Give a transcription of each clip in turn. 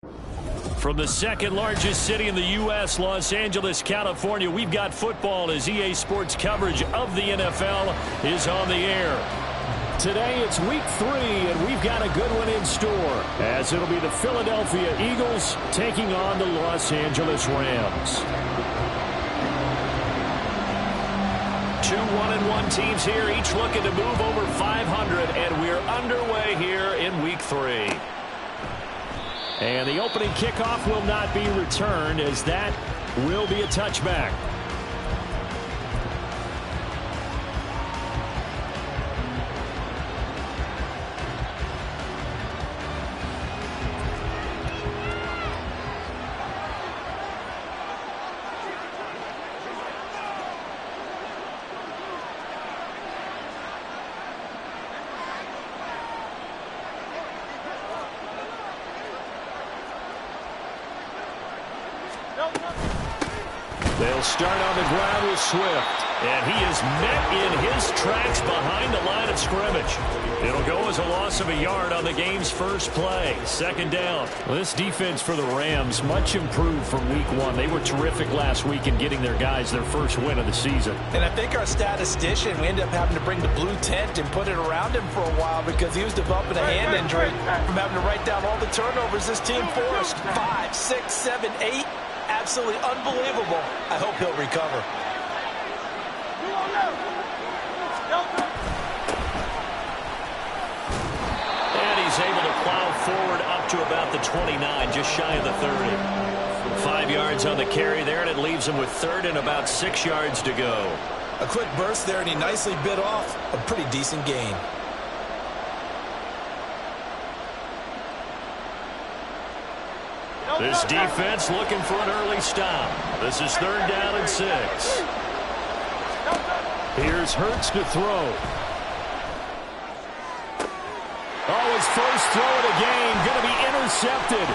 From the second largest city in the U.S., Los Angeles, California, we've got football as EA Sports coverage of the NFL is on the air. Today it's week 3, and we've got a good one in store, as it'll be the Philadelphia Eagles taking on the Los Angeles Rams. 2 1-1 teams here, each looking to move over 500, and we're underway here in week 3. And the opening kickoff will not be returned, as that will be a touchback. They'll start on the ground with Swift, and he is met in his tracks behind the line of scrimmage. It'll go as a loss of a yard on the game's first play. Second down. Well, this defense for the Rams, much improved from week 1. They were terrific last week in getting their guys their first win of the season. And I think our statistician, we ended up having to bring the blue tent and put it around him for a while because he was developing a hand injury from having to write down all the turnovers this team forced. 5, 6, 7, 8. Absolutely unbelievable. I hope he'll recover. And he's able to plow forward up to about the 29, just shy of the 30. 5 yards on the carry there, and it leaves him with 3rd and about 6 yards to go. A quick burst there, and he nicely bit off a pretty decent gain. This defense looking for an early stop. This is 3rd down and 6. Here's Hurts to throw. Oh, his first throw of the game going to be intercepted.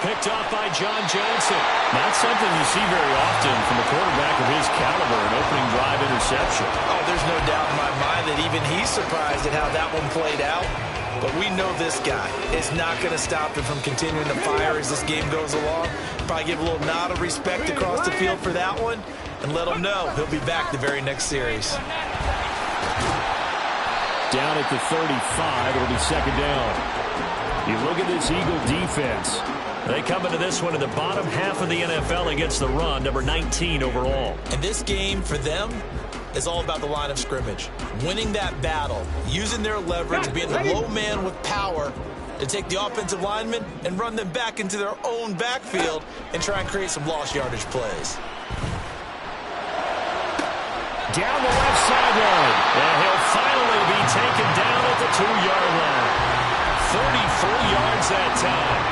Picked off by John Johnson. Not something you see very often from a quarterback of his caliber, an opening drive interception. Oh, there's no doubt in my mind that even he's surprised at how that one played out. But we know this guy is not going to stop him from continuing to fire as this game goes along. Probably give a little nod of respect across the field for that one and let him know he'll be back the very next series. Down at the 35, it'll be 2nd down. You look at this Eagle defense. They come into this one in the bottom half of the NFL against the run, number 19 overall. And this game for them is all about the line of scrimmage. Winning that battle, using their leverage, being the low man with power to take the offensive linemen and run them back into their own backfield and try and create some lost yardage plays. Down the left sideline. And he'll finally be taken down at the 2-yard line. 34 yards that time.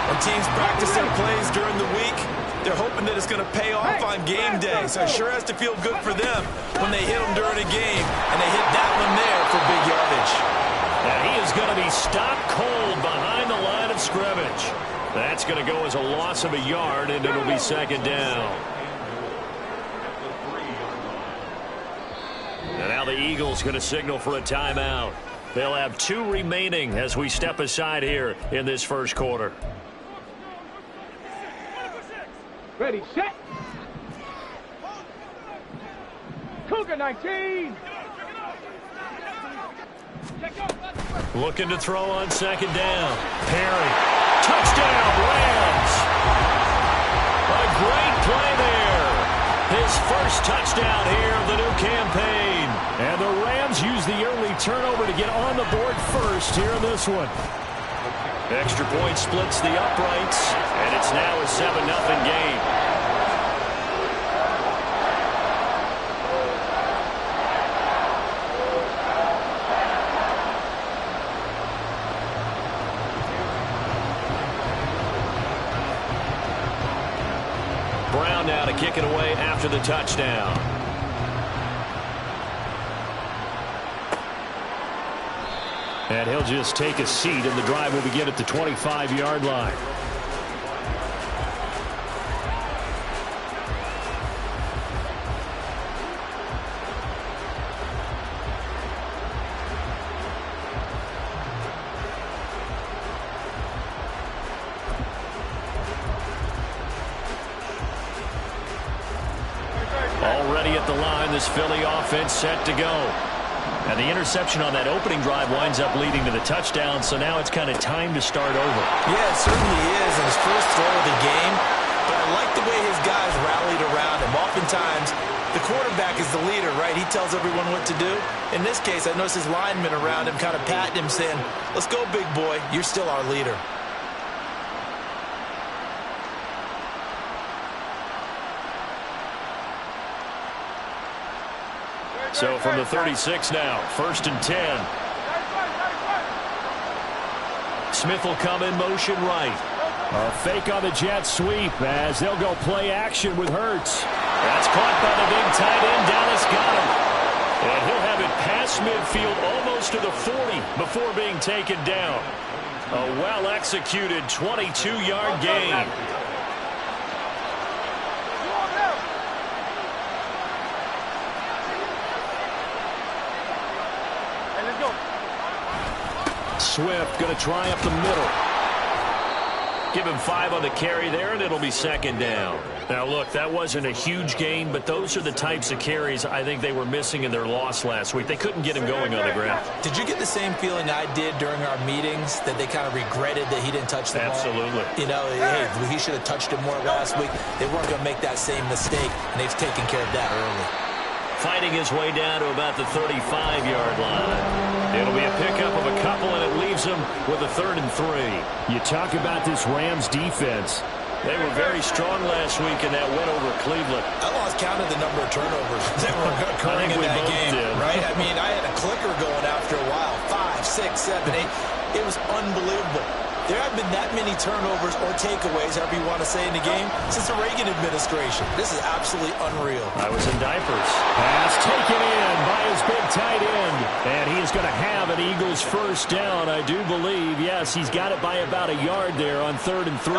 When teams practice their plays during the week, they're hoping that it's going to pay off on game day. So it sure has to feel good for them when they hit them during a game, and they hit that one there for big yardage. And he is going to be stopped cold behind the line of scrimmage. That's going to go as a loss of a yard, and it'll be 2nd down. And now the Eagles going to signal for a timeout. They'll have 2 remaining as we step aside here in this first quarter. Ready, set. Cougar 19. Looking to throw on 2nd down. Perry. Touchdown, Rams. A great play there. His first touchdown here of the new campaign. And the Rams use the early turnover to get on the board first here in this one. Extra point splits the uprights, and it's now a 7-0 game. Brown now to kick it away after the touchdown. And he'll just take a seat, and the drive will begin at the 25-yard line. ready at the line. This Philly offense set to go. And the interception on that opening drive winds up leading to the touchdown, so now it's kind of time to start over. Yeah, it certainly is, and his first throw of the game. But I like the way his guys rallied around him. Oftentimes, the quarterback is the leader, right? He tells everyone what to do. In this case, I noticed his linemen around him kind of patting him, saying, "Let's go, big boy. You're still our leader." So from the 36 now, 1st and 10. Smith will come in motion right. A fake on the jet sweep as they'll go play action with Hurts. That's caught by the big tight end. Dallas got him. And he'll have it past midfield almost to the 40 before being taken down. A well-executed 22-yard gain. Swift going to try up the middle. Give him 5 on the carry there, and it'll be 2nd down. Now, look, that wasn't a huge gain, but those are the types of carries I think they were missing in their loss last week. They couldn't get him going on the ground. Did you get the same feeling I did during our meetings, that they kind of regretted that he didn't touch the ball? Absolutely. You know, hey, he should have touched it more last week. They weren't going to make that same mistake, and they've taken care of that early. Fighting his way down to about the 35-yard line. It'll be a pickup of a couple, and it leaves him with a 3rd and 3. You talk about this Rams defense. They were very strong last week in that win over Cleveland. I lost count of the number of turnovers that were occurring in that game, right? I mean, I had a clicker going after a while. 5, 6, 7, 8. It was unbelievable. There have been that many turnovers or takeaways, however you want to say, in the game since the Reagan administration. This is absolutely unreal. I was in diapers. Pass taken in by his big tight end. And he is going to have an Eagles 1st down, I do believe. Yes, he's got it by about a yard there on 3rd and 3.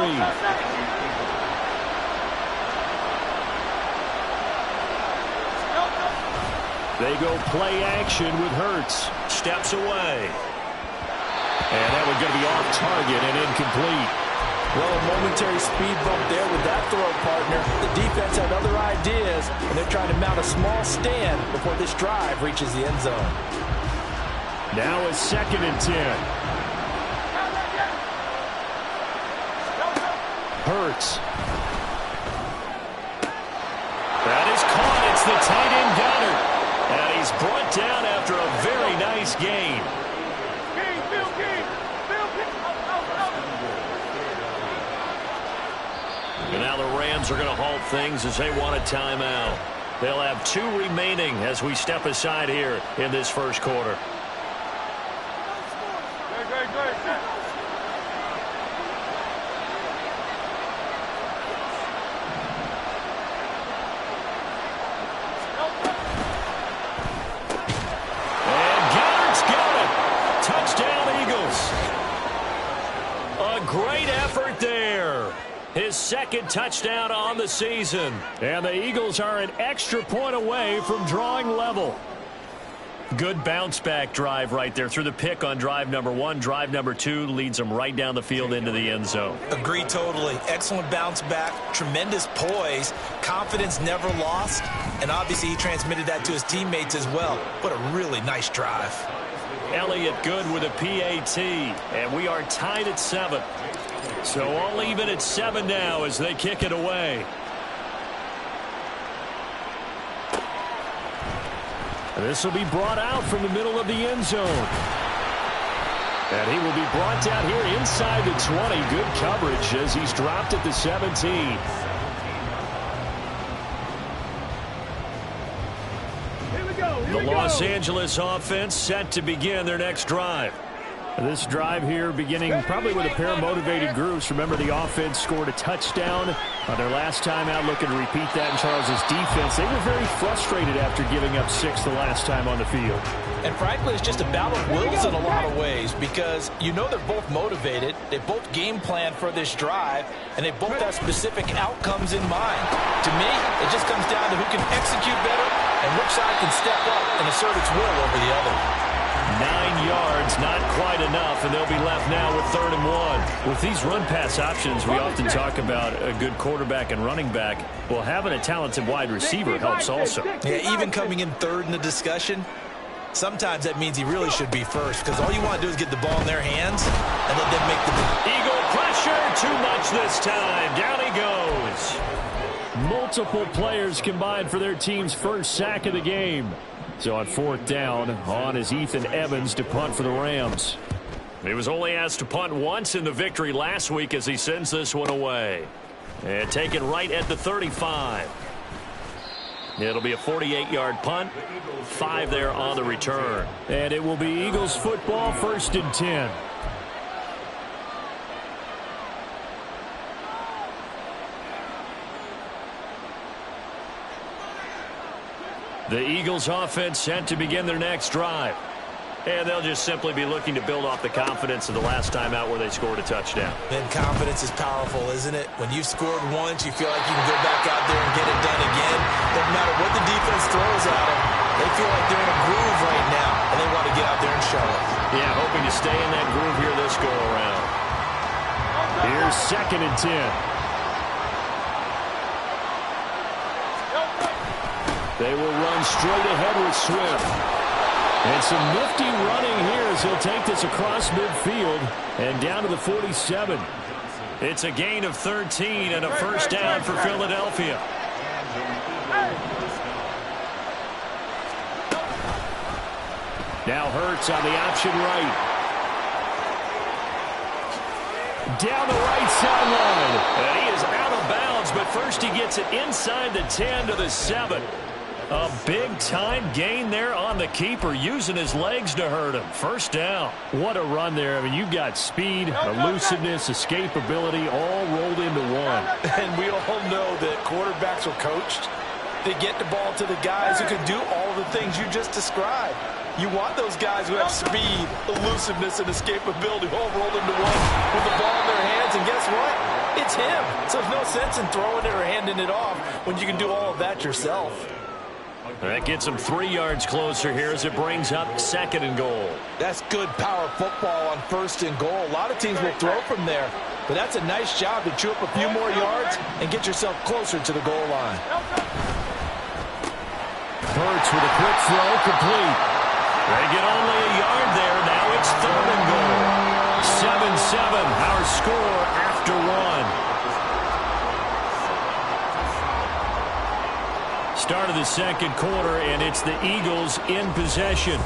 They go play action with Hurts. Steps away. And that one's going to be off target and incomplete. Well, a momentary speed bump there with that throw, partner. The defense had other ideas, and they're trying to mount a small stand before this drive reaches the end zone. Now it's 2nd and 10. Hurts. That is caught. It's the tight end Goddard. And he's brought down after a very nice gain. And now the Rams are going to halt things as they want a timeout. They'll have 2 remaining as we step aside here in this 1st quarter. And Goddard's got it. Touchdown, Eagles. A great effort there. His 2nd touchdown on the season. And the Eagles are an extra point away from drawing level. Good bounce-back drive right there through the pick on drive number 1. Drive number 2 leads them right down the field into the end zone. Agree totally. Excellent bounce back, tremendous poise, confidence never lost, and obviously he transmitted that to his teammates as well. What a really nice drive. Elliott good with a PAT, and we are tied at 7. So all even at 7 now as they kick it away. And this will be brought out from the middle of the end zone. And he will be brought down here inside the 20. Good coverage as he's dropped at the 17. The Los Angeles offense set to begin their next drive. This drive here beginning probably with a pair of motivated groups. Remember, the offense scored a touchdown on their last time out, looking to repeat that in Charles's defense. They were very frustrated after giving up 6 the last time on the field. And frankly, it's just a battle of wills in a lot of ways because you know they're both motivated. They both game plan for this drive, and they both have specific outcomes in mind. To me, it just comes down to who can execute better and which side can step up and assert its will over the other. 9 yards, not quite enough, and they'll be left now with 3rd and 1. With these run-pass options, we often talk about a good quarterback and running back. Well, having a talented wide receiver helps also. Yeah, even coming in 3rd in the discussion, sometimes that means he really should be first, because all you want to do is get the ball in their hands and let them make the move. Eagle pressure, too much this time. Down he goes. Multiple players combined for their team's first sack of the game. So on 4th down, on is Ethan Evans to punt for the Rams. He was only asked to punt once in the victory last week as he sends this one away. And taken right at the 35. It'll be a 48-yard punt. 5 there on the return. And it will be Eagles football, 1st and 10. The Eagles offense set to begin their next drive. And they'll just simply be looking to build off the confidence of the last time out where they scored a touchdown. And confidence is powerful, isn't it? When you've scored once, you feel like you can go back out there and get it done again. No matter what the defense throws at them, they feel like they're in a groove right now, and they want to get out there and show it. Yeah, hoping to stay in that groove here this go-around. Here's 2nd and 10. They will run straight ahead with Swift. And some nifty running here as he'll take this across midfield and down to the 47. It's a gain of 13 and a 1st down for Philadelphia. Now Hurts on the option right. Down the right sideline. And he is out of bounds, but first he gets it inside the 10 to the 7. A big-time gain there on the keeper, using his legs to hurt him. 1st down. What a run there. I mean, you've got speed, elusiveness, escapability, all rolled into one. And we all know that quarterbacks are coached. They get the ball to the guys who can do all the things you just described. You want those guys who have speed, elusiveness, and escapability all rolled into one with the ball in their hands. And guess what? It's him. So there's no sense in throwing it or handing it off when you can do all of that yourself. That gets him 3 yards closer here as it brings up 2nd and goal. That's good power football on 1st and goal. A lot of teams will throw from there, but that's a nice job to chew up a few more yards and get yourself closer to the goal line. Hurts with a quick throw, complete. They get only a yard there. Now it's 3rd and goal. 7-7, our score after 1. Start of the 2nd quarter, and it's the Eagles in possession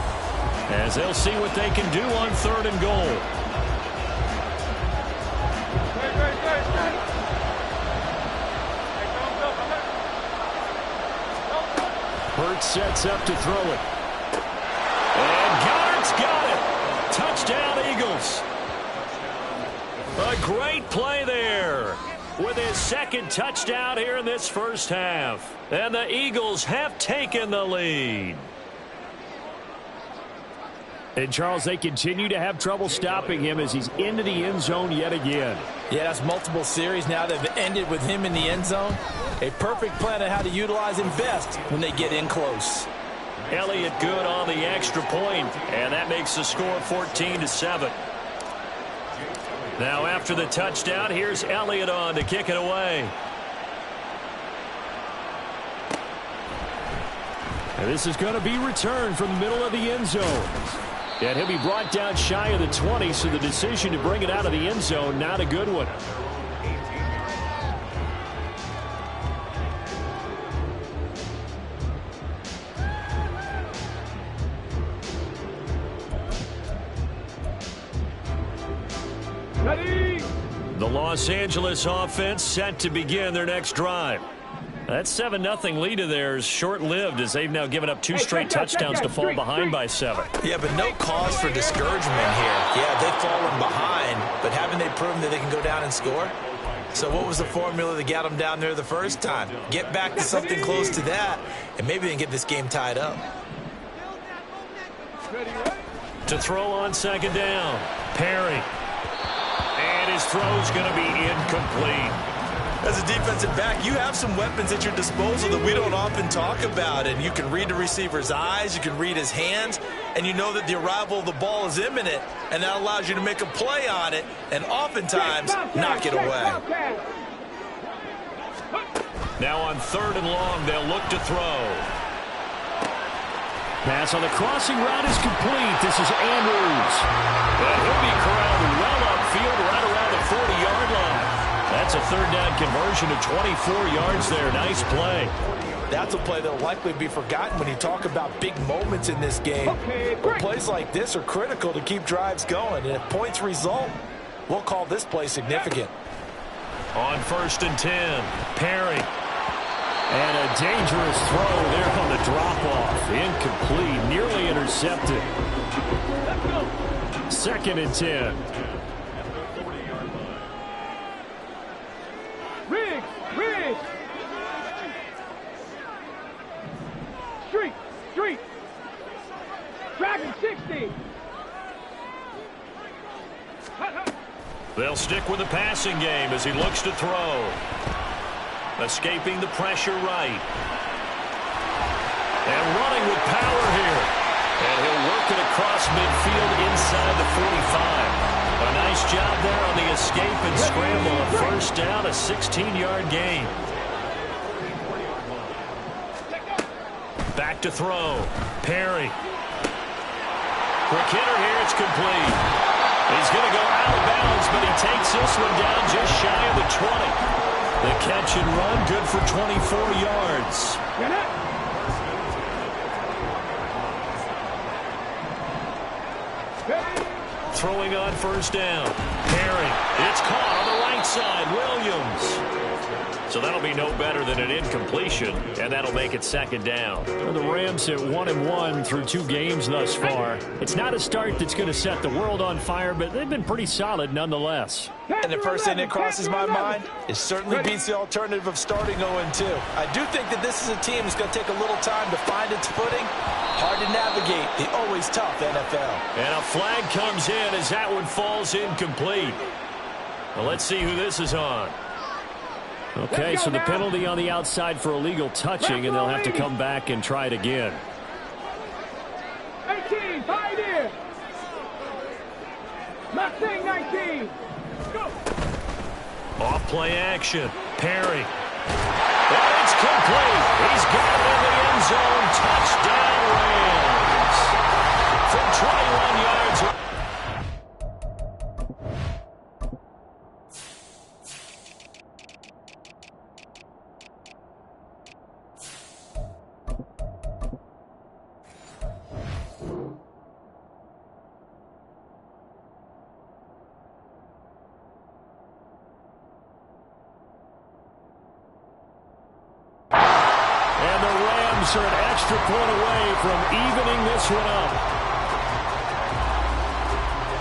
as they'll see what they can do on 3rd and goal. Hurts sets up to throw it. And Goddard's got it. Touchdown, Eagles. A great play there with his 2nd touchdown here in this 1st half. And the Eagles have taken the lead. And, Charles, they continue to have trouble stopping him as he's into the end zone yet again. Yeah, that's multiple series now that have ended with him in the end zone. A perfect plan on how to utilize him best when they get in close. Elliott good on the extra point, and that makes the score 14-7. Now after the touchdown, here's Elliott on to kick it away. And this is going to be returned from the middle of the end zone. And he'll be brought down shy of the 20, so the decision to bring it out of the end zone, not a good one. Ready? The Los Angeles offense set to begin their next drive. That 7-0 lead of theirs short-lived as they've now given up 2 straight touchdowns to fall behind by 7. Yeah, but no cause for discouragement here. Yeah, they've fallen behind, but haven't they proven that they can go down and score? So what was the formula that got them down there the first time? Get back to something close to that, and maybe they can get this game tied up. To throw on 2nd down, Perry. And his throw's going to be incomplete. As a defensive back, you have some weapons at your disposal that we don't often talk about. And you can read the receiver's eyes, you can read his hands, and you know that the arrival of the ball is imminent, and that allows you to make a play on it and oftentimes knock it away. Now on 3rd and long, they'll look to throw. Pass on the crossing route is complete. This is Andrews. And he'll be corralled well upfield right around the 40-yard line. That's a 3rd down conversion to 24 yards there. Nice play. That's a play that will likely be forgotten when you talk about big moments in this game. But plays like this are critical to keep drives going. And if points result, we'll call this play significant. On 1st and 10, Perry. And a dangerous throw there on the drop-off. Incomplete, nearly intercepted. 2nd and 10. Riggs! Street! Dragon 60! They'll stick with the passing game as he looks to throw. Escaping the pressure right. And running with power here. And he'll work it across midfield inside the 45. A nice job there on the escape and scramble. A 1st down, a 16-yard gain. Back to throw. Perry. Quick hitter here, it's complete. He's going to go out of bounds, but he takes this one down just shy of the 20. The catch and run, good for 24 yards. Throwing on 1st down. Perry. It's caught on the right side. Williams. So that'll be no better than an incompletion, and that'll make it 2nd down. The Rams at 1-1 through 2 games thus far. It's not a start that's going to set the world on fire, but they've been pretty solid nonetheless. And the first thing that crosses my mind, it certainly beats the alternative of starting 0-2. I do think that this is a team that's going to take a little time to find its footing. Hard to navigate the always tough NFL. And a flag comes in as that one falls incomplete. Well, let's see who this is on. Okay, so the penalty on the outside for illegal touching, and they'll have to come back and try it again. 18, tied in. Not saying 19. Go. Off play action. Perry. And it's complete. He's got it in the end zone. Touchdown, Rams. From 21 yards. Are an extra point away from evening this one up.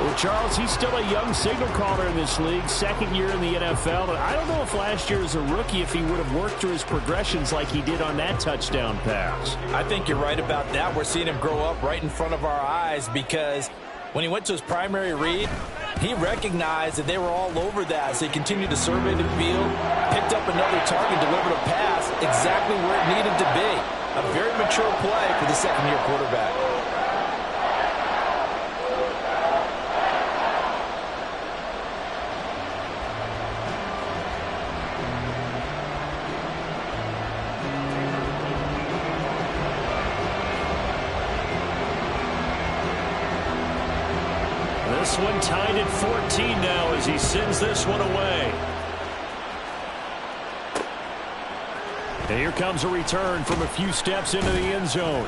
Well, Charles, he's still a young signal caller in this league, 2nd year in the NFL. But I don't know if last year as a rookie, if he would have worked through his progressions like he did on that touchdown pass. I think you're right about that. We're seeing him grow up right in front of our eyes because when he went to his primary read, he recognized that they were all over that. So he continued to survey the field, picked up another target, delivered a pass exactly where it needed to be. A very mature play for the 2nd-year quarterback. This one tied at 14 now as he sends this one away. And here comes a return from a few steps into the end zone.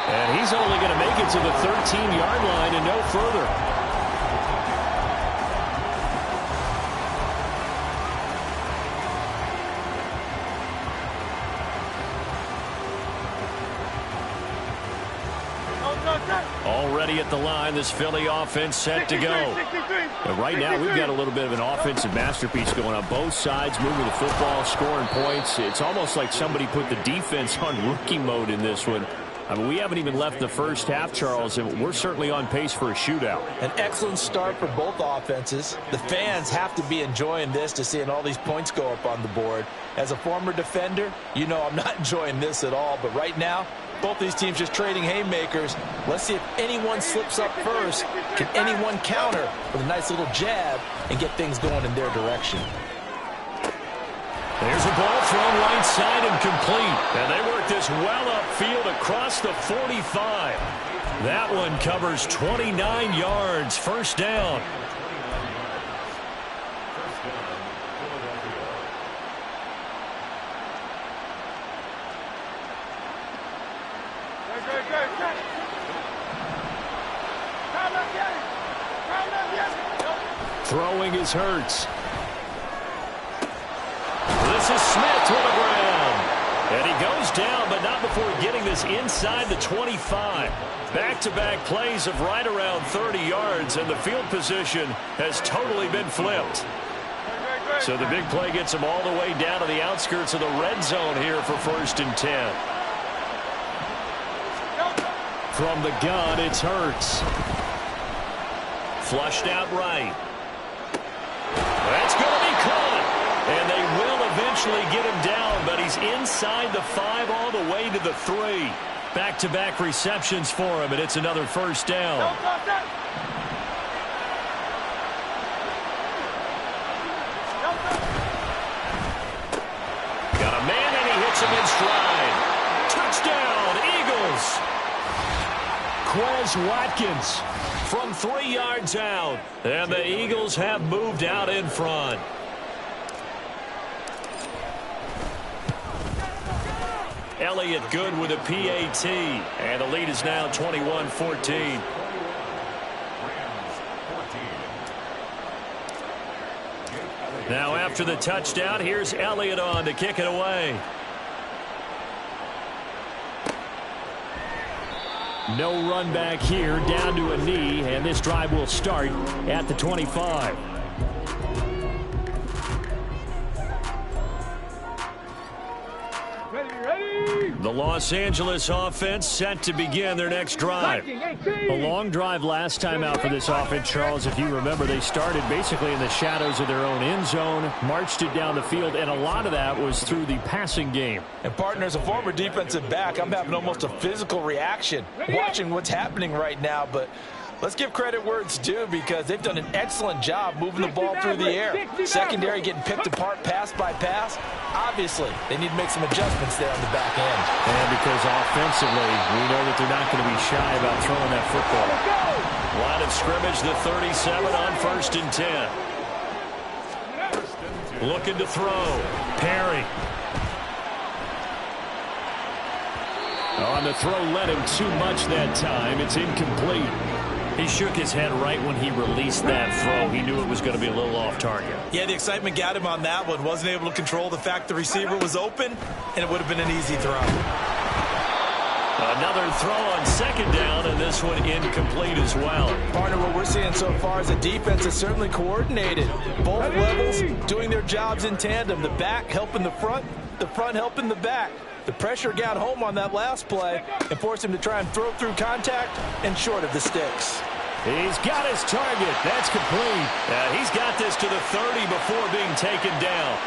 And he's only going to make it to the 13-yard line and no further. Already at the line, this Philly offense set to go. And right now, we've got a little bit of an offensive masterpiece going on both sides, moving the football, scoring points. It's almost like somebody put the defense on rookie mode in this one. I mean, we haven't even left the first half, Charles, and we're certainly on pace for a shootout. An excellent start for both offenses. The fans have to be enjoying this to seeing all these points go up on the board. As a former defender, you know I'm not enjoying this at all. But right now, both these teams just trading haymakers. Let's see if anyone slips up first. Can anyone counter with a nice little jab and get things going in their direction? There's a ball thrown right side and complete. And they work this well upfield across the 45. That one covers 29 yards. First down. Throwing is Hurts. This is Smith to the ground. And he goes down, but not before getting this inside the 25. Back-to-back plays of right around 30 yards, and the field position has totally been flipped. So the big play gets him all the way down to the outskirts of the red zone here for 1st and 10. From the gun, it's Hurts. Flushed out right. That's going to be caught. And they will eventually get him down, but he's inside the 5 all the way to the 3. Back-to-back receptions for him, and it's another first down. Got a man, and he hits him in stride. Touchdown, Eagles. Quez Watkins from 3 yards out, and the Eagles have moved out in front. Elliott good with a PAT, and the lead is now 21-14. Now after the touchdown, here's Elliott on to kick it away. No run back here, down to a knee, and this drive will start at the 25. The Los Angeles offense set to begin their next drive. A long drive last time out for this offense, Charles. If you remember, they started basically in the shadows of their own end zone, marched it down the field, and a lot of that was through the passing game. And partner, as a former defensive back, I'm having almost a physical reaction watching what's happening right now. But let's give credit where it's due, because they've done an excellent job moving the ball through the air. Secondary getting picked apart pass by pass. Obviously, they need to make some adjustments there on the back end. And because offensively, we know that they're not going to be shy about throwing that football. Line of scrimmage, the 37 on 1st and 10. Looking to throw. Perry. On the throw, led him too much that time. It's incomplete. He shook his head right when he released that throw. He knew it was going to be a little off target. Yeah, the excitement got him on that one. Wasn't able to control the fact the receiver was open, and it would have been an easy throw. Another throw on 2nd down, and this one incomplete as well. Partner, what we're seeing so far is the defense is certainly coordinated. Both levels doing their jobs in tandem. The back helping the front helping the back. The pressure got home on that last play and forced him to try and throw through contact and short of the sticks. He's got his target. That's complete. He's got this to the 30 before being taken down.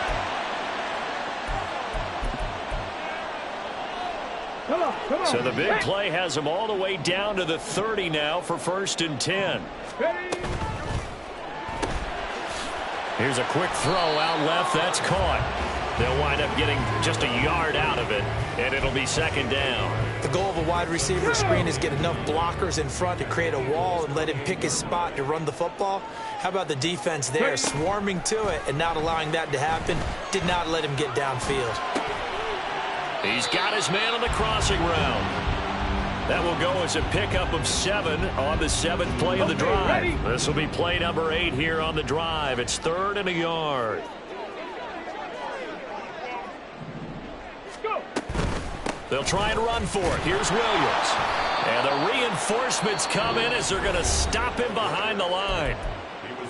Come on. So the big play has him all the way down to the 30 now for 1st and 10. Here's a quick throw out left. That's caught. They'll wind up getting just a yard out of it, and it'll be 2nd down. The goal of a wide receiver screen is get enough blockers in front to create a wall and let him pick his spot to run the football. How about the defense there, swarming to it and not allowing that to happen? Did not let him get downfield. He's got his man on the crossing route. That will go as a pickup of 7 on the 7th play of the drive. This will be play number 8 here on the drive. It's 3rd and a yard. They'll try and run for it. Here's Williams. And the reinforcements come in as they're going to stop him behind the line.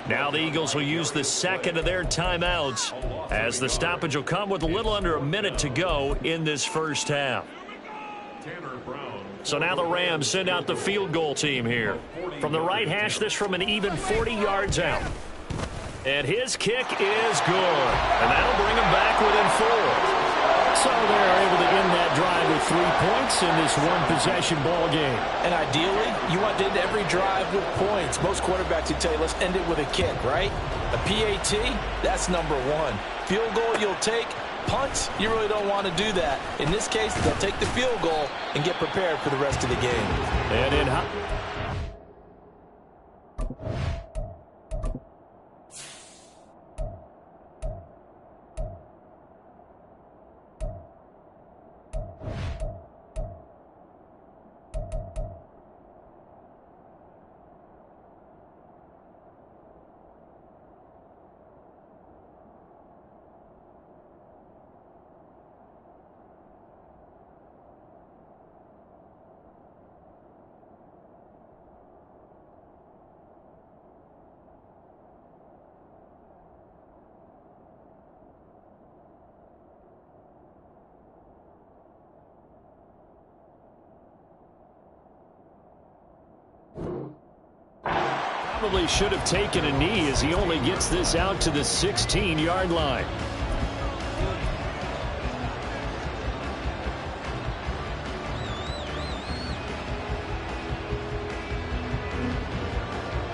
Now the Eagles will use the 2nd of their timeouts, as the stoppage will come with a little under a minute to go in this first half. Tanner Brown So now the Rams send out the field goal team here. From the right hash, this from an even 40 yards out. And his kick is good. And that'll bring him back within 4. So they're able to end that drive with 3 points in this one-possession ball game. And ideally, you want to end every drive with points. Most quarterbacks would tell you, let's end it with a kick, right? A PAT, that's number 1. Field goal you'll take. Punts, you really don't want to do that. In this case, they'll take the field goal and get prepared for the rest of the game. And in probably should have taken a knee as he only gets this out to the 16-yard line.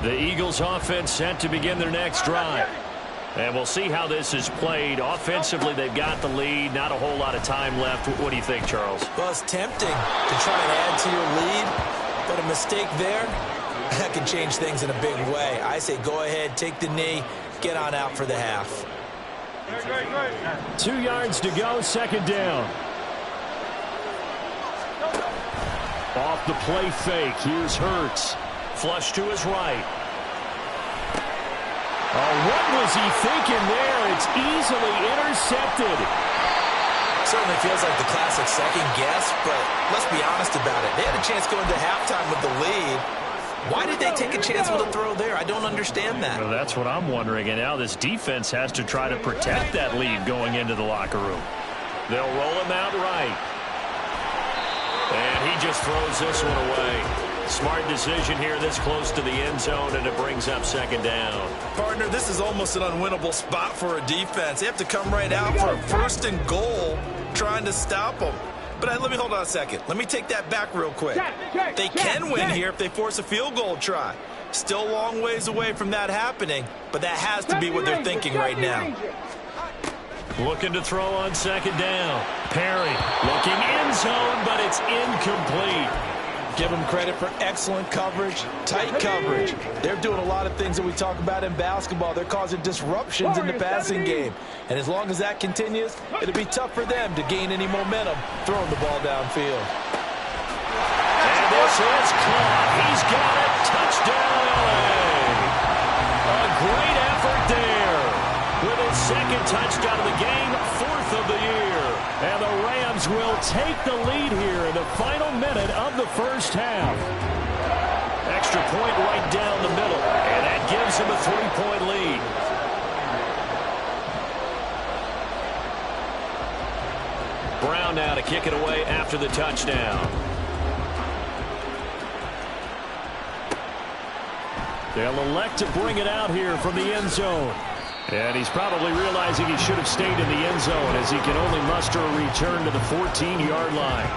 The Eagles offense set to begin their next drive. And we'll see how this is played. Offensively, they've got the lead. Not a whole lot of time left. What do you think, Charles? Well, it's tempting to try and add to your lead, but a mistake there, that can change things in a big way. I say go ahead, take the knee, get on out for the half. 2 yards to go, second down. Off the play fake, here's Hurts. Flush to his right. Oh, what was he thinking there? It's easily intercepted. Certainly feels like the classic second guess, but let's be honest about it. They had a chance going to halftime with the lead. Why did they take a chance with a throw there? I don't understand that. Well, that's what I'm wondering. And now this defense has to try to protect that lead going into the locker room. They'll roll him out right. And he just throws this one away. Smart decision here this close to the end zone, and it brings up second down. Partner, this is almost an unwinnable spot for a defense. They have to come right out for a first and goal trying to stop them. But let me hold on a second. Let me take that back real quick. They can win here if they force a field goal try. Still a long ways away from that happening, but that has to be what they're thinking right now. Looking to throw on second down. Perry looking end zone, but it's incomplete. Give them credit for excellent coverage, tight coverage. They're doing a lot of things that we talk about in basketball. They're causing disruptions in the passing game. And as long as that continues, it'll be tough for them to gain any momentum throwing the ball downfield. And this is caught. He's got it. Touchdown, LA. A great effort there. With his second touchdown of the game, 4th of the year. And the Rams will take the lead here in the final minute of the first half. Extra point right down the middle, and that gives him a 3-point lead. Brown now to kick it away after the touchdown. They'll elect to bring it out here from the end zone. And he's probably realizing he should have stayed in the end zone as he can only muster a return to the 14-yard line.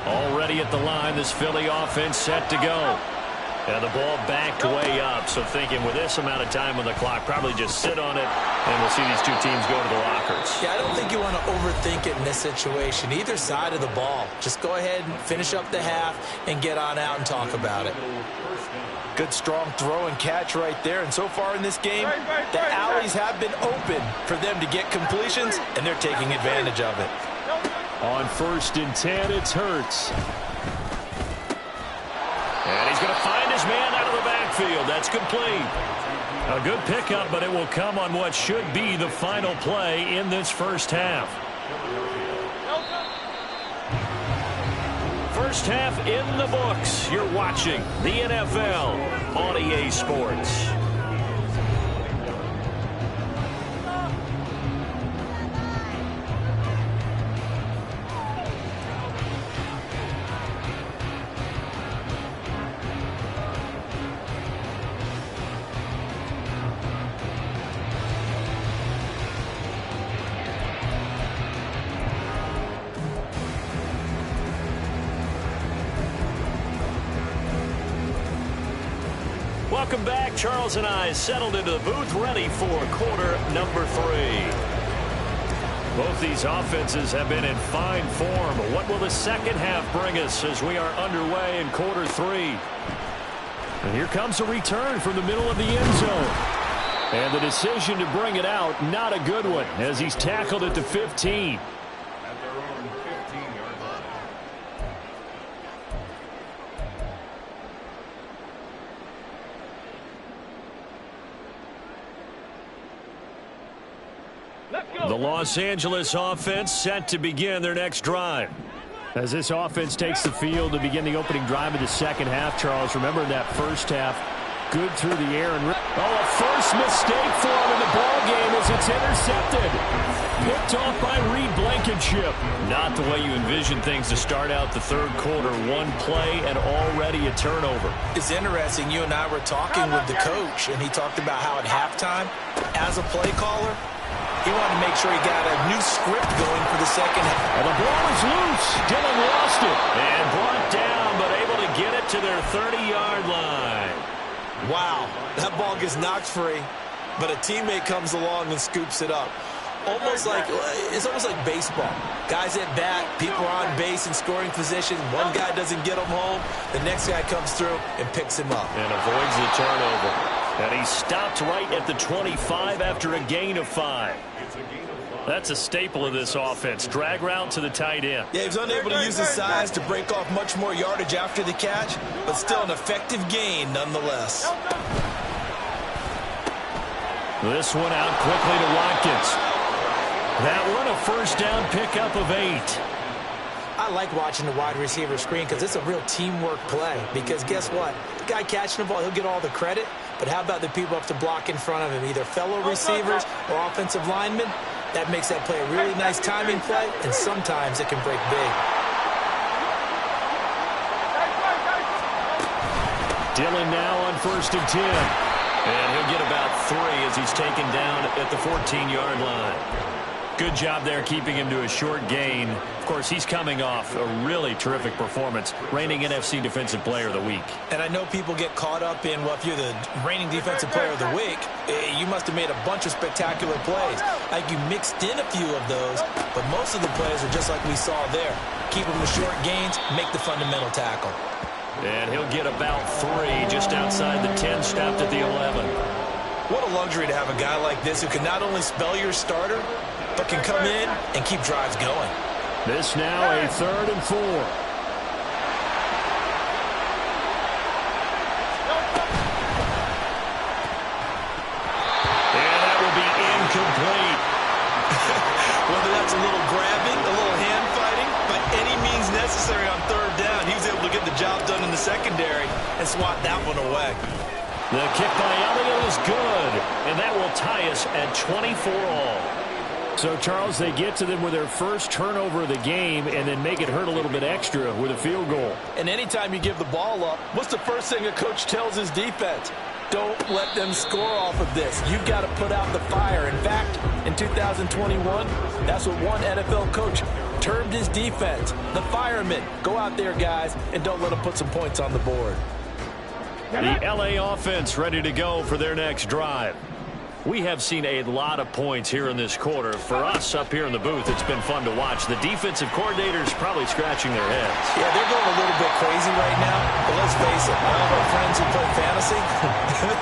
Already at the line, this Philly offense set to go. And the ball backed way up, so thinking with this amount of time on the clock, probably just sit on it, and we'll see these two teams go to the lockers. Yeah, I don't think you want to overthink it in this situation. Either side of the ball. Just go ahead and finish up the half and get on out and talk about it. Good, strong throw and catch right there. And so far in this game, the alleys have been open for them to get completions, and they're taking advantage of it. On 1st and 10, it's Hurts. And he's going to find his man out of the backfield. That's complete. A good pickup, but it will come on what should be the final play in this first half. First half in the books. You're watching the NFL on EA Sports. Welcome back. Charles and I settled into the booth, ready for quarter number 3. Both these offenses have been in fine form. What will the second half bring us as we are underway in quarter 3? And here comes a return from the middle of the end zone. And the decision to bring it out, not a good one, as he's tackled at the 15. The Los Angeles offense set to begin their next drive. As this offense takes the field to begin the opening drive of the second half, Charles, remember that first half, good through the air. And a first mistake for him in the ball game as it's intercepted. Picked off by Reed Blankenship. Not the way you envision things to start out the third quarter. One play and already a turnover. It's interesting. You and I were talking with the coach, and he talked about how at halftime, as a play caller, he wanted to make sure he got a new script going for the second half. And the ball is loose. Dillon lost it. And brought down, but able to get it to their 30-yard line. Wow, that ball gets knocked free, but a teammate comes along and scoops it up. It's almost like baseball. Guys at bat, people are on base in scoring position. One guy doesn't get him home. The next guy comes through and picks him up. And avoids the turnover. And he stopped right at the 25 after a gain of 5. That's a staple of this offense. Drag route to the tight end. Yeah, he was unable to use his size to break off much more yardage after the catch, but still an effective gain nonetheless. This one out quickly to Watkins. That one a first down pickup of 8. I like watching the wide receiver screen because it's a real teamwork play. Because guess what? The guy catching the ball, he'll get all the credit. But how about the people up to block in front of him, either fellow receivers or offensive linemen? That makes that play a really nice timing play, and sometimes it can break big. Dillon now on 1st and 10. And he'll get about 3 as he's taken down at the 14-yard line. Good job there keeping him to a short gain. Of course, he's coming off a really terrific performance, reigning NFC Defensive Player of the Week. And I know people get caught up in, well, if you're the reigning Defensive Player of the Week, you must have made a bunch of spectacular plays. Like you mixed in a few of those, but most of the plays are just like we saw there. Keep them to short gains, make the fundamental tackle. And he'll get about 3 just outside the 10, stopped at the 11. What a luxury to have a guy like this who can not only spell your starter, but can come in and keep drives going. This now a 3rd and 4. And that will be incomplete. Whether that's a little grabbing, a little hand fighting, by any means necessary on 3rd down, he was able to get the job done in the secondary and swat that one away. The kick by Elliott is good, and that will tie us at 24 all. So, Charles, they get to them with their first turnover of the game and then make it hurt a little bit extra with a field goal. And anytime you give the ball up, what's the first thing a coach tells his defense? Don't let them score off of this. You've got to put out the fire. In fact, in 2021, that's what one NFL coach termed his defense. The firemen. Go out there, guys, and don't let them put some points on the board. The LA offense ready to go for their next drive. We have seen a lot of points here in this quarter. For us up here in the booth, it's been fun to watch. The defensive coordinators probably scratching their heads. Yeah, they're going a little bit crazy right now. But let's face it, all of our friends who play fantasy,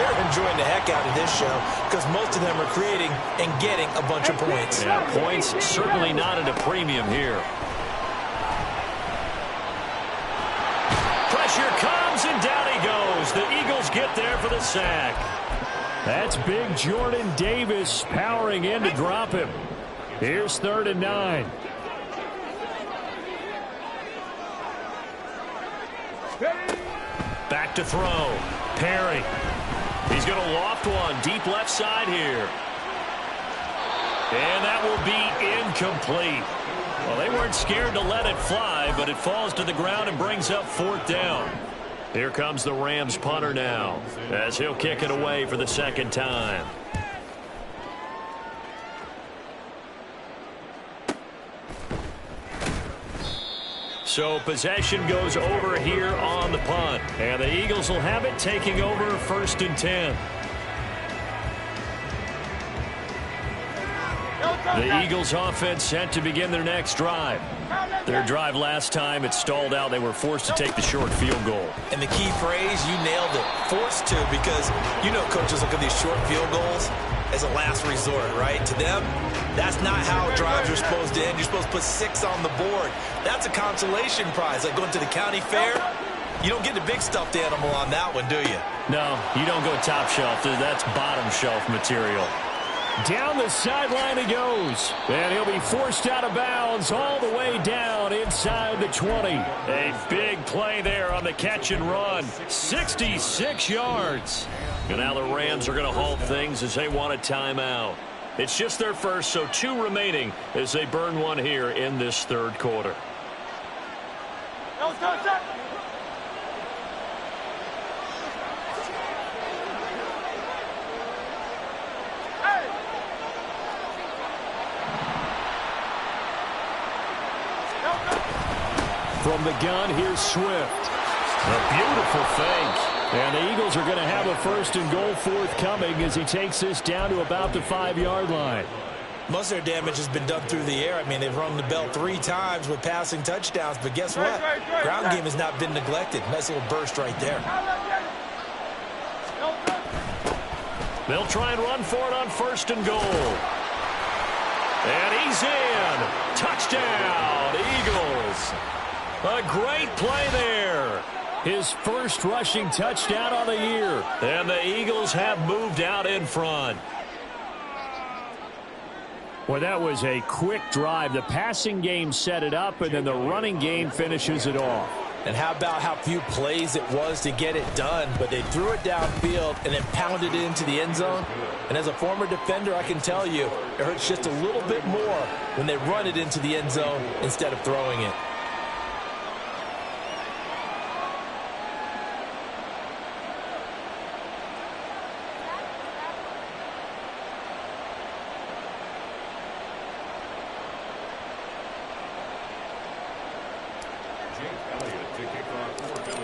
they're enjoying the heck out of this show because most of them are creating and getting a bunch of points. Yeah, points certainly not at a premium here. Pressure comes, and down he goes. The Eagles get there for the sack. That's big Jordan Davis powering in to drop him. Here's 3rd and 9. back to throw. Perry. He's going to loft one deep left side here. And that will be incomplete. Well, they weren't scared to let it fly, but it falls to the ground and brings up 4th down. Here comes the Rams punter now, as he'll kick it away for the 2nd time. So possession goes over here on the punt. And the Eagles will have it, taking over 1st and 10. The Eagles offense set to begin their next drive. Their drive last time, it stalled out. They were forced to take the short field goal. And the key phrase, you nailed it, forced to, because you know coaches look at these short field goals as a last resort, right? To them, that's not how drives are supposed to end. You're supposed to put 6 on the board. That's a consolation prize, like going to the county fair. You don't get the big stuffed animal on that one, do you? No, you don't go top shelf. That's bottom shelf material. Down the sideline he goes. And he'll be forced out of bounds all the way down inside the 20. A big play there on the catch and run. 66 yards. And now the Rams are going to halt things as they want a timeout. It's just their first, so 2 remaining as they burn one here in this 3rd quarter. From the gun, here's Swift. A beautiful fake. And the Eagles are going to have a 1st and goal forthcoming as he takes this down to about the 5-yard line. Most of their damage has been done through the air. I mean, they've rung the bell 3 times with passing touchdowns, but guess what? Ground game has not been neglected. Nice little burst right there. They'll try and run for it on 1st and goal. And he's in. Touchdown, Eagles. A great play there. His first rushing touchdown on the year. And the Eagles have moved out in front. Well, that was a quick drive. The passing game set it up, and then the running game finishes it off. And how about how few plays it was to get it done, but they threw it downfield and then pounded it into the end zone. And as a former defender, I can tell you, it hurts just a little bit more when they run it into the end zone instead of throwing it.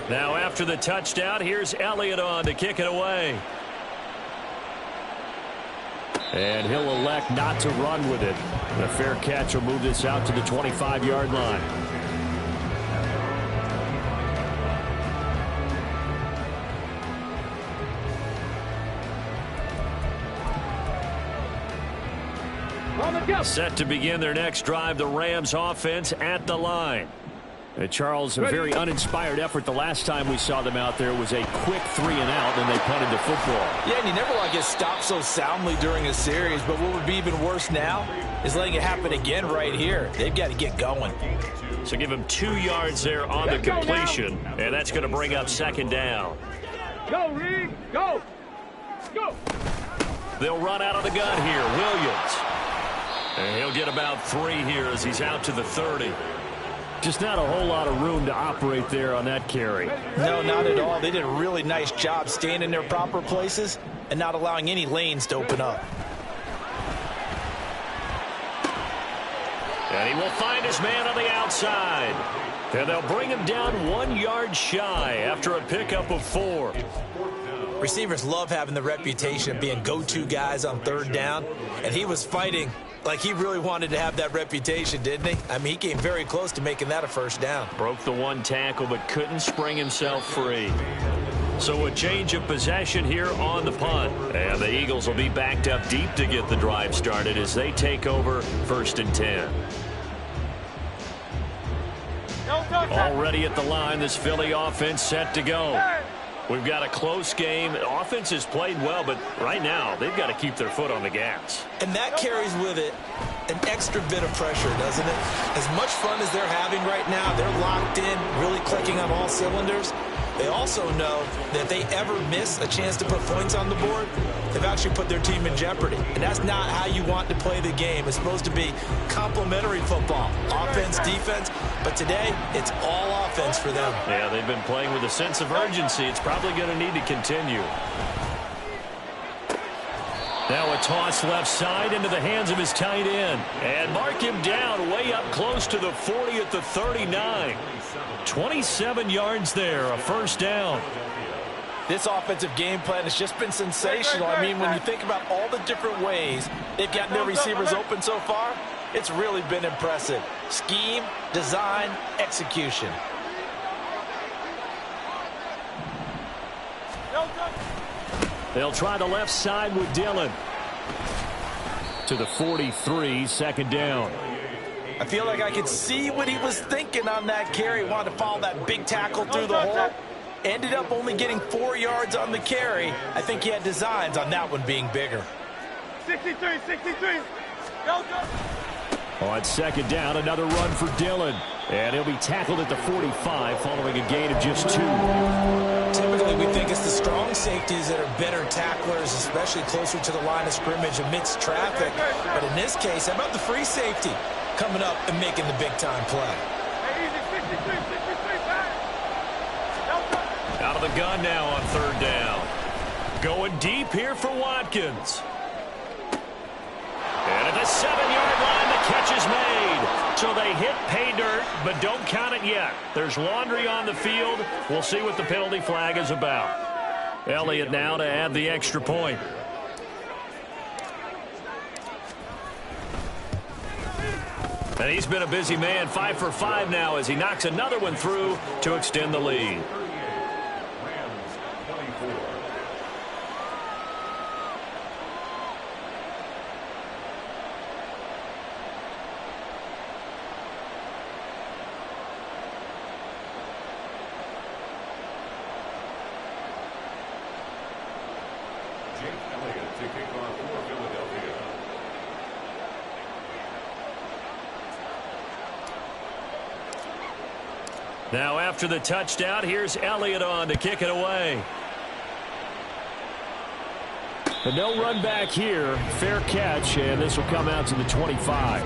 Now after the touchdown, here's Elliott on to kick it away. And he'll elect not to run with it. A fair catch will move this out to the 25-yard line. Set to begin their next drive, the Rams offense at the line. Charles, a very uninspired effort. The last time we saw them out there was a quick 3-and-out, and they punted the football. Yeah, and you never want to get stopped so soundly during a series, but what would be even worse now is letting it happen again right here. They've got to get going. So give him 2 yards there on the completion, and that's going to bring up 2nd down. Go, Reed, go! Go! They'll run out of the gun here, Williams. And he'll get about 3 here as he's out to the 30. Just not a whole lot of room to operate there on that carry. No, not at all. They did a really nice job staying in their proper places and not allowing any lanes to open up. And he will find his man on the outside. And they'll bring him down 1 yard shy after a pickup of 4. Receivers love having the reputation of being go-to guys on 3rd down, and he was fighting like he really wanted to have that reputation, didn't he? I mean, he came very close to making that a 1st down. Broke the 1 tackle, but couldn't spring himself free. So a change of possession here on the punt. And the Eagles will be backed up deep to get the drive started as they take over 1st and 10. Already at the line, this Philly offense set to go. We've got a close game. The offense has played well, but right now they've got to keep their foot on the gas. And that carries with it an extra bit of pressure, doesn't it? As much fun as they're having right now, they're locked in, really clicking on all cylinders. They also know that if they ever miss a chance to put points on the board, they've actually put their team in jeopardy. And that's not how you want to play the game. It's supposed to be complementary football, offense, defense. But today, it's all offense for them. Yeah, they've been playing with a sense of urgency. It's probably going to need to continue. Now a toss left side into the hands of his tight end. And mark him down way up close to the 40 at the 39. 27 yards there, a first down. This offensive game plan has just been sensational. I mean, when you think about all the different ways they've gotten their receivers open so far, it's really been impressive. Scheme, design, execution. They'll try the left side with Dillon. To the 43, second down. I feel like I could see what he was thinking on that carry. Wanted to follow that big tackle through the hole. Ended up only getting 4 yards on the carry. I think he had designs on that one being bigger. 63, 63. Go, go. On second down, another run for Dillon. And he'll be tackled at the 45 following a gain of just 2. Typically, we think it's the strong safeties that are better tacklers, especially closer to the line of scrimmage amidst traffic. But in this case, how about the free safety coming up and making the big-time play? Out of the gun now on third down. Going deep here for Watkins. And at the 7-yard line, the catch is made. So they hit pay dirt, but don't count it yet. There's laundry on the field. We'll see what the penalty flag is about. Elliott now to add the extra point. And he's been a busy man, 5 for 5 now as he knocks another one through to extend the lead. Now after the touchdown, here's Elliott on to kick it away. But no run back here. Fair catch, and this will come out to the 25.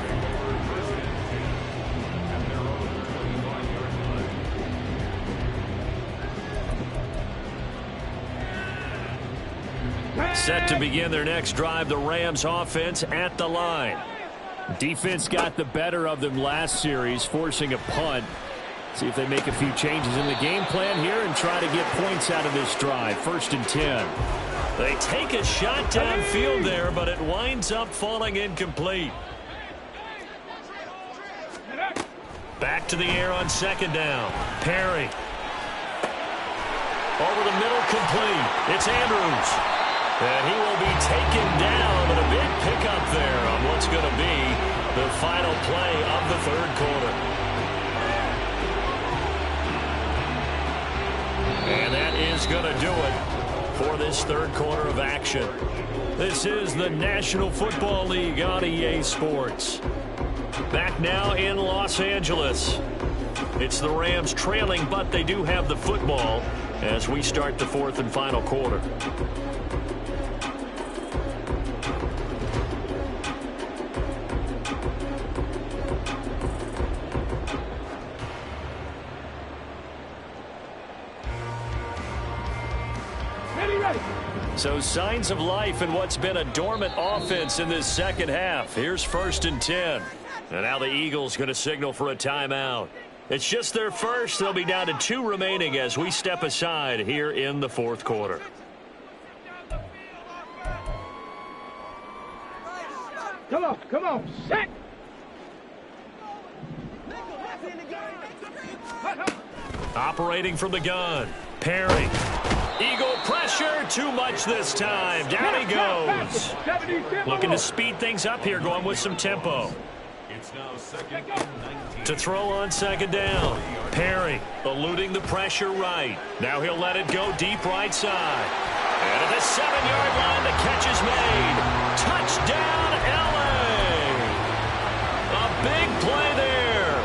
Set to begin their next drive, the Rams offense at the line. Defense got the better of them last series, forcing a punt. See if they make a few changes in the game plan here and try to get points out of this drive. 1st and 10. They take a shot downfield there, but it winds up falling incomplete. Back to the air on second down. Perry. Over the middle, complete. It's Andrews. And he will be taken down, but a big pickup there on what's going to be the final play of the third quarter. And that is going to do it for this third quarter of action. This is the National Football League on EA Sports. Back now in Los Angeles. It's the Rams trailing, but they do have the football as we start the fourth and final quarter. So signs of life in what's been a dormant offense in this second half. Here's 1st and 10. And now the Eagles going to signal for a timeout. It's just their first. They'll be down to 2 remaining as we step aside here in the fourth quarter. Come on, set. Operating from the gun. Perry. Eagle pressure, too much this time. Down he goes. Looking to speed things up here, going with some tempo. To throw on second down. Perry eluding the pressure right. Now he'll let it go deep right side. And at the 7-yard line, the catch is made. Touchdown, LA. A big play there.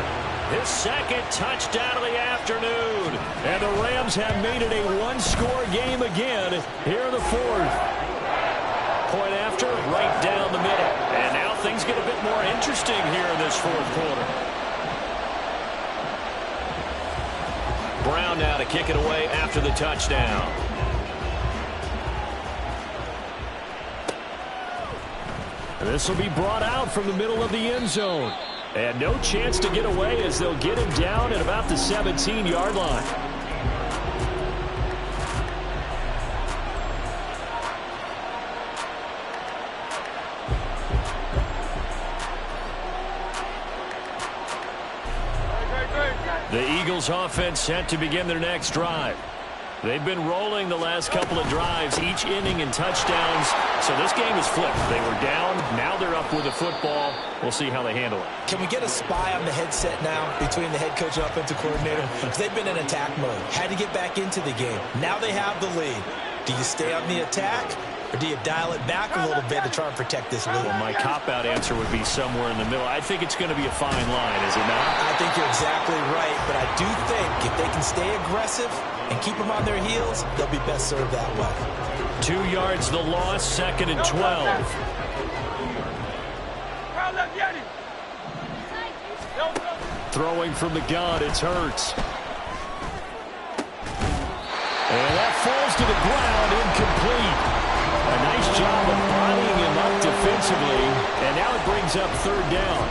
His second touchdown of the afternoon. And the Rams have made it a one-score game again here in the fourth. Point after, right down the middle. And now things get a bit more interesting here in this fourth quarter. Brown now to kick it away after the touchdown. This will be brought out from the middle of the end zone. And no chance to get away as they'll get him down at about the 17-yard line. The Eagles offense set to begin their next drive. They've been rolling the last couple of drives, each inning in touchdowns. So this game is flipped. They were down. Now they're up with the football. We'll see how they handle it. Can we get a spy on the headset now between the head coach and offensive coordinator? Because they've been in attack mode. Had to get back into the game. Now they have the lead. Do you stay on the attack, or do you dial it back a little bit to try and protect this lead? Well, my cop-out answer would be somewhere in the middle. I think it's going to be a fine line, is it not? I think you're exactly right, but I do think if they can stay aggressive and keep them on their heels, they'll be best served that way. 2 yards the loss, second and 12. Throwing from the gun, it's Hurts. And that falls to the ground, incomplete. A nice job of bodying him up defensively, and now it brings up third down.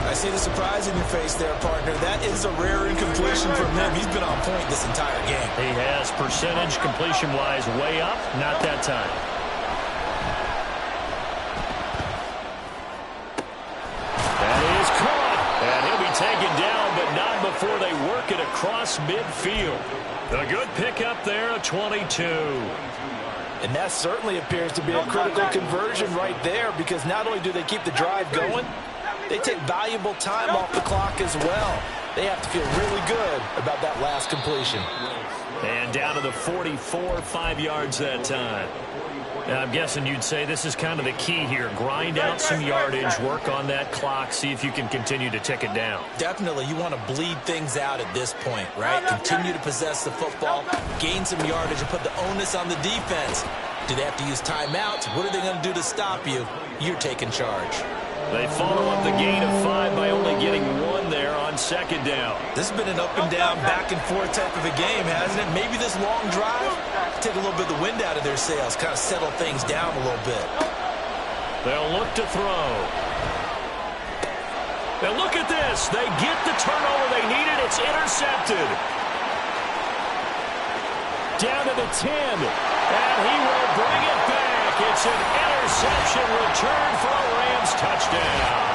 I see the surprise in your face there, partner. That is a rare incompletion from him. He's been on point this entire game. He has percentage completion-wise way up, not that time. That is caught, and he'll be taken down, but not before they work it across midfield. A good pickup there, a 22. And that certainly appears to be a critical conversion right there, because not only do they keep the drive going, they take valuable time off the clock as well. They have to feel really good about that last completion. And down to the 44, 5 yards that time. And I'm guessing you'd say this is kind of the key here. Grind out some yardage, work on that clock, see if you can continue to tick it down. Definitely, you want to bleed things out at this point, right? Continue to possess the football, gain some yardage, and put the onus on the defense. Do they have to use timeouts? What are they going to do to stop you? You're taking charge. They follow up the gain of 5 by only getting 1 there on second down. This has been an up and down, back and forth type of a game, hasn't it? Maybe this long drive, take a little bit of the wind out of their sails, kind of settle things down a little bit. They'll look to throw. And look at this. They get the turnover they needed. It's intercepted. Down to the 10. And he will bring it back. It's an interception return for a Rams touchdown.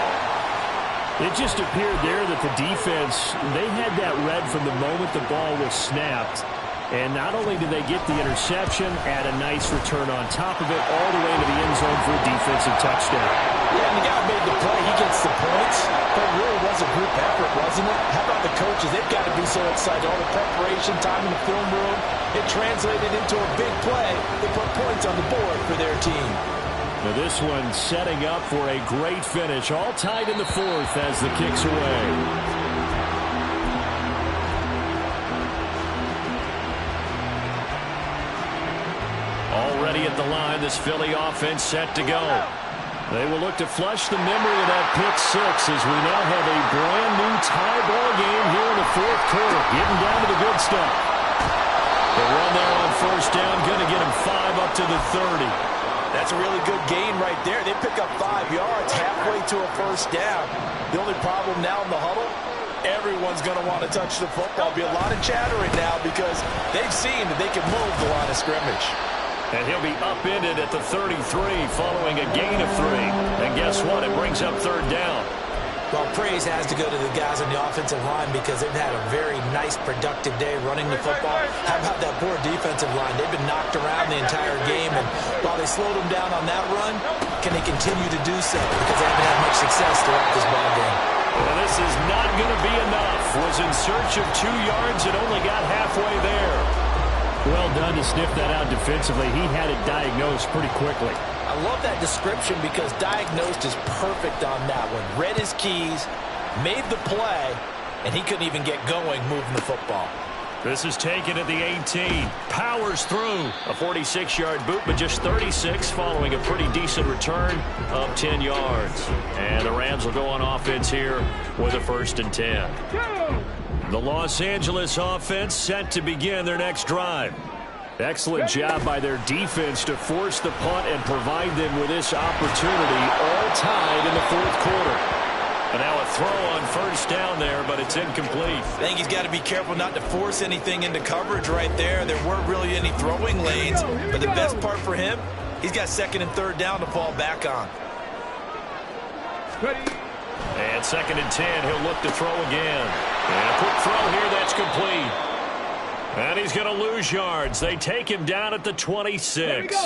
It just appeared there that the defense, they had that read from the moment the ball was snapped. And not only did they get the interception, add a nice return on top of it, all the way to the end zone for a defensive touchdown. Yeah, and the guy made the play. He gets the points. But it really was a group effort, wasn't it? How about the coaches? They've got to be so excited. All the preparation, time in the film room, it translated into a big play. They put points on the board for their team. Now this one setting up for a great finish. All tied in the fourth as the kick's away. Already at the line, this Philly offense set to go. They will look to flush the memory of that pick six as we now have a brand new tie ball game here in the fourth quarter. Getting down to the good stuff. The run there on first down, going to get him 5 up to the 30. That's a really good gain right there. They pick up 5 yards halfway to a first down. The only problem now in the huddle, everyone's going to want to touch the football. There'll be a lot of chattering now because they've seen that they can move the line of scrimmage. And he'll be upended at the 33 following a gain of 3. And guess what? It brings up third down. Well, praise has to go to the guys on the offensive line because they've had a very nice, productive day running the football. How about that poor defensive line? They've been knocked around the entire game, and while they slowed them down on that run, can they continue to do so? Because they haven't had much success throughout this ball game. Well, this is not going to be enough. Was in search of 2 yards and only got halfway there. Well done to sniff that out defensively. He had it diagnosed pretty quickly. I love that description because diagnosed is perfect on that one. Read his keys, made the play, and he couldn't even get going moving the football. This is taken at the 18. Powers through. A 46-yard boot, but just 36 following a pretty decent return of 10 yards. And the Rams will go on offense here with a 1st and 10. The Los Angeles offense set to begin their next drive. Excellent job by their defense to force the punt and provide them with this opportunity, all tied in the 4th quarter. And now a throw on 1st down there, but it's incomplete. I think he's got to be careful not to force anything into coverage right there. There weren't really any throwing lanes, but the best part for him, he's got 2nd and 3rd down to fall back on. And 2nd and 10, he'll look to throw again. And a quick throw here, that's complete. And he's going to lose yards. They take him down at the 26.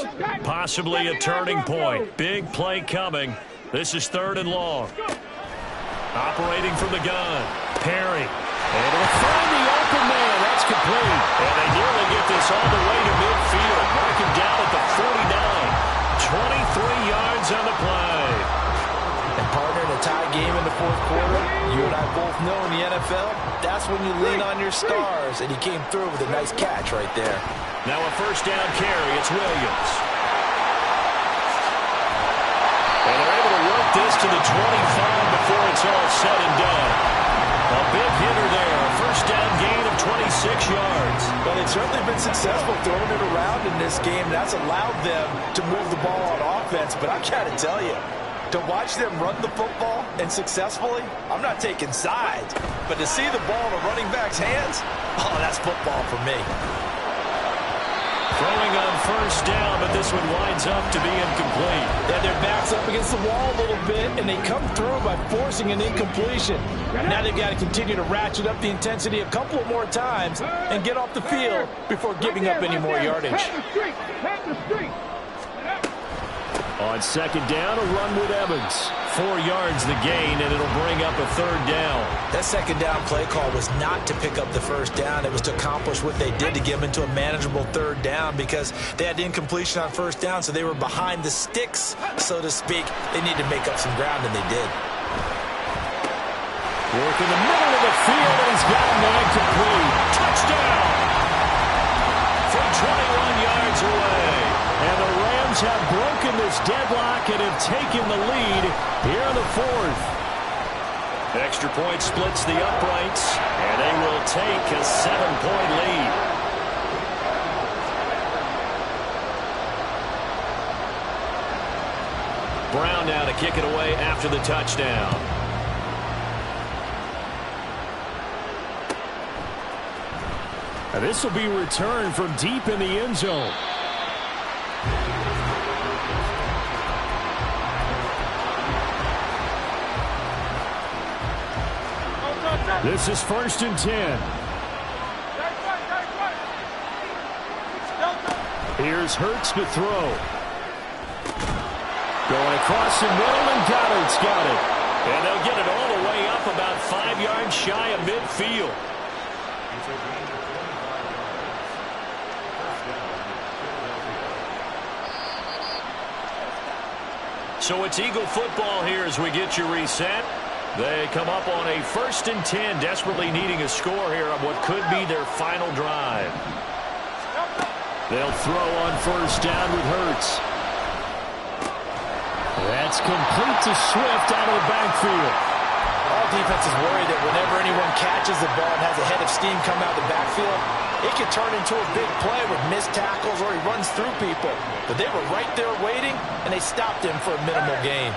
Possibly a turning point. Big play coming. This is 3rd and long. Operating from the gun. Perry. And he'll find the open man. That's complete. And they nearly get this all the way to midfield. Mark him down at the 49. 23 yards on the play. And partner, in a tie game in the 4th quarter, you and I both know in the NFL, that's when you lean on your stars. And he came through with a nice catch right there. Now a 1st down carry. It's Williams. And they're able to work this to the 25 before it's all said and done. A big hitter there. A 1st down gain of 26 yards. Well, they've certainly been successful throwing it around in this game. That's allowed them to move the ball on offense. But I've got to tell you, to watch them run the football and successfully, I'm not taking sides. But to see the ball in a running back's hands, oh, that's football for me. Throwing on 1st down, but this one winds up to be incomplete. Yeah, their back's up against the wall a little bit, and they come through by forcing an incompletion. Now they've got to continue to ratchet up the intensity a couple of more times and get off the field before giving up any more yardage. On 2nd down, a run with Evans. 4 yards the gain, and it'll bring up a 3rd down. That 2nd down play call was not to pick up the 1st down. It was to accomplish what they did to get them into a manageable 3rd down because they had incompletion on 1st down, so they were behind the sticks, so to speak. They needed to make up some ground, and they did. Work in the middle of the field, and he's got a man complete. Touchdown! From 21 yards away. And the Rams have broken this deadlock and have taken the lead here in the 4th. Extra point splits the uprights, and they will take a 7-point lead. Brown now to kick it away after the touchdown. And this will be returned from deep in the end zone. This is 1st and 10. Here's Hurts to throw. Going across the middle, and Goddard's got it. And they'll get it all the way up about 5 yards shy of midfield. So it's Eagle football here as we get you reset. They come up on a 1st and 10, desperately needing a score here on what could be their final drive. They'll throw on 1st down with Hurts. That's complete to Swift out of the backfield. All defenses worry that whenever anyone catches the ball and has a head of steam come out of the backfield, it can turn into a big play with missed tackles or he runs through people. But they were right there waiting, and they stopped him for a minimal gain.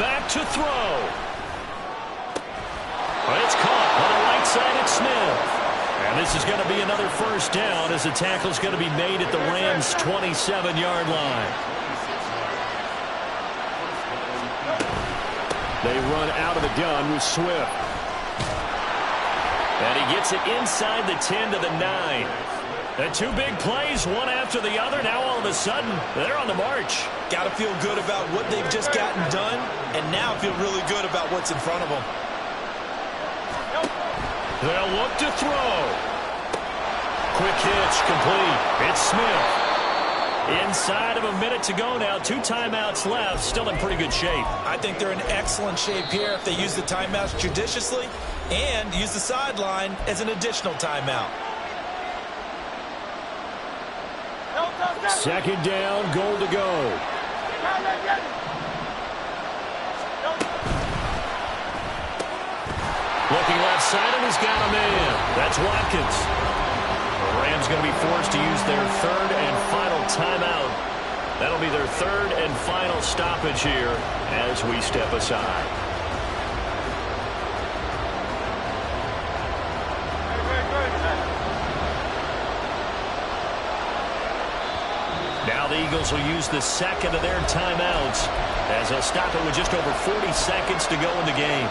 Back to throw. It's caught on the right side at Smith. And this is going to be another 1st down as the tackle's going to be made at the Rams' 27-yard line. They run out of the gun with Swift. And he gets it inside the 10 to the 9. And 2 big plays, one after the other. Now all of a sudden, they're on the march. Got to feel good about what they've just gotten done, and now feel really good about what's in front of them. They'll look to throw. Quick hitch, complete. It's Smith. Inside of a minute to go now. 2 timeouts left. Still in pretty good shape. I think they're in excellent shape here if they use the timeouts judiciously and use the sideline as an additional timeout. Second down, goal to go. Looking left side, and he's got a man. That's Watkins. The Rams going to be forced to use their 3rd and final timeout. That'll be their 3rd and final stoppage here as we step aside. Now the Eagles will use the 2nd of their timeouts as they'll stop it with just over 40 seconds to go in the game.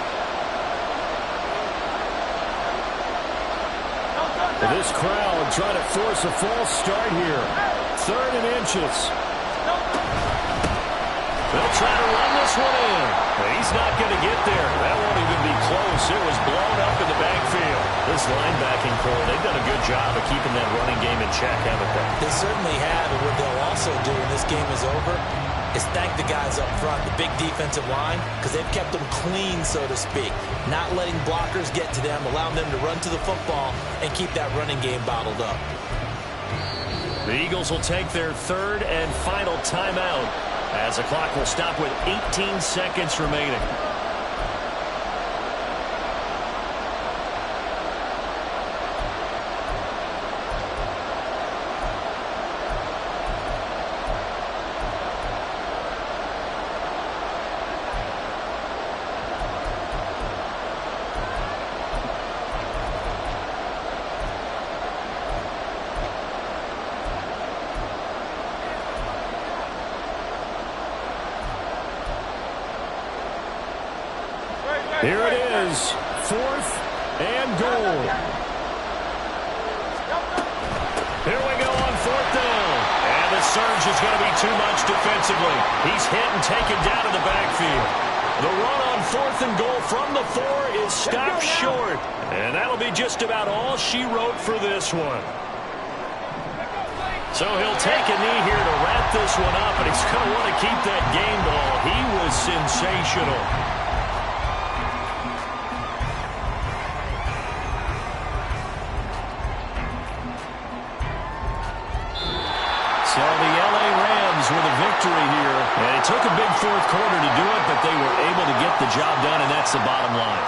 This crowd trying to force a false start here. 3rd and inches. They'll try to run this one in. But he's not going to get there. That won't even be close. It was blown up in the backfield. This linebacking core, they've done a good job of keeping that running game in check, haven't they? They certainly have. And what they'll also do when this game is over is thank the guys up front, the big defensive line, because they've kept them clean, so to speak. Not letting blockers get to them, allowing them to run to the football and keep that running game bottled up. The Eagles will take their 3rd and final timeout as the clock will stop with 18 seconds remaining. Here it is, 4th and goal. Here we go on 4th down. And the surge is going to be too much defensively. He's hit and taken down in the backfield. The run on 4th and goal from the 4 is stopped short. And that'll be just about all she wrote for this one. So he'll take a knee here to wrap this one up, and he's going to want to keep that game ball. He was sensational. So the LA Rams with a victory here. And it took a big 4th quarter to do it, but they were able to get the job done, and that's the bottom line.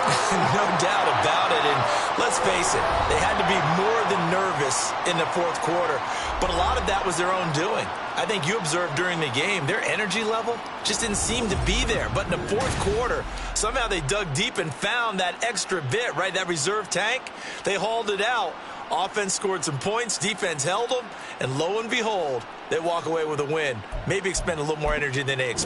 No doubt about it. And let's face it, they had to be more than nervous in the 4th quarter. But a lot of that was their own doing. I think you observed during the game, their energy level just didn't seem to be there. But in the 4th quarter, somehow they dug deep and found that extra bit, right? That reserve tank. They hauled it out. Offense scored some points. Defense held them. And lo and behold, they walk away with a win. Maybe expend a little more energy than they expected.